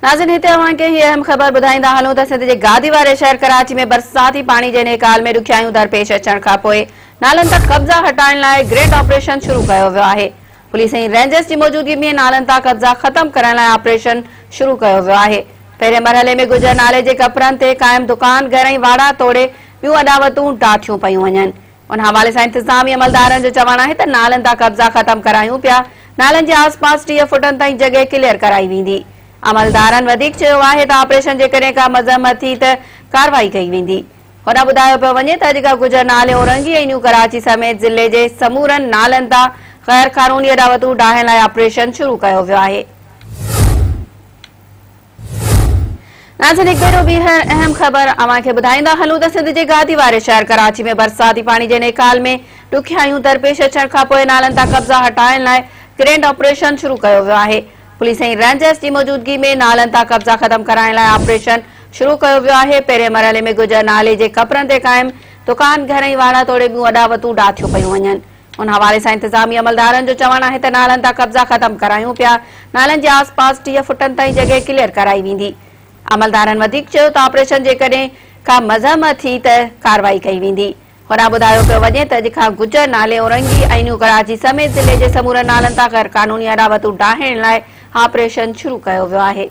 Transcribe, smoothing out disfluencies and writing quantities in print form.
नाज़रीन हिते अवांखे ही अहम ख़बर ॿुधाईंदा हलूं त सिंध जे गादी वारे शहर कराची में बरसाती पाणी जे नेकाल में ॾुखियायूं दरपेश अचण खां पोइ नालनि तां कब्ज़ा हटाइण लाइ ग्रेट ऑपरेशन शुरू कयो वियो आहे। पुलिस ऐं रेंजर्स जी मौजूदगी में नालनि तां कब्ज़ा ख़त्म करण लाइ ऑपरेशन शुरू कयो वियो आहे। पहिरें मरहले में गुजर नाले जे कपरनि ते क़ाइम दुकान घर ऐं वाड़ा तोड़े ॿियूं अॾावतूं डाठियूं पयूं वञनि। उन हवाले सां इंतिज़ामी अमलदारनि जो चवणु आहे त नालनि तां कब्ज़ा ख़त्म करायूं पिया। नालनि जे आसपास 30 फुटनि ताईं जॻह क्लियर कराई वेंदी। अमलदारनि वधीक चयो आहे त ऑपरेशन जेकॾहिं का मज़म्मत थी त कार्रवाई कई वेंदी। हुन ॿुधायो पियो वञे त अॼु खां गुजर नाले औरंगी ऐं न्यू कराची समेत ज़िले जे समूरनि नालनि तां ग़ैर क़ानूनी अॾावतूं डाहण लाइ ऑपरेशन शुरू कयो वियो आहे। नाज़रीन हिकु भेरो ॿी अहम ख़बर अवांखे ॿुधाईंदा हलूं त सिंध जे गादी वारे शहर कराची में बरसाती पाणी जे नेकाल में ॾुखियायूं दरपेश अचण खां पोइ नालनि तां कब्ज़ा हटाइण लाइ ग्रेट ऑपरेशन शुरू कयो वियो आहे। पुलिस ऐं रेंजर्स जी मौजूदगी में नालनि तां कब्ज़ा ख़त्म कराइण लाइ ऑपरेशन शुरू कयो वियो आहे। पहिरें मरहले में गुजर नाले जे कपरनि ते क़ाइम दुकान घर ऐं वाड़ा तोड़े ॿियूं अॾावतूं डाठियूं पयूं वञनि। उन हवाले सां इंतिज़ामी अमलदारनि जो चवणु आहे त नालनि तां कब्ज़ा ख़त्म करायूं पिया। नालनि जे आसपास 30 फुटनि ताईं जॻह क्लियर कराई वेंदी। अमलदारनि वधीक चयो त ऑपरेशन जेकॾहिं का मज़म्मत थी त कार्रवाई कई वेंदी। हुन ॿुधायो पियो वञे त अॼु खां गुजर नाले औरंगी ऐं न्यू कराची समेत ज़िले जे समूरनि नालनि तां ग़ैर क़ानूनी अॾावतूं डाहण लाइ ऑपरेशन शुरू कयो वियो आहे।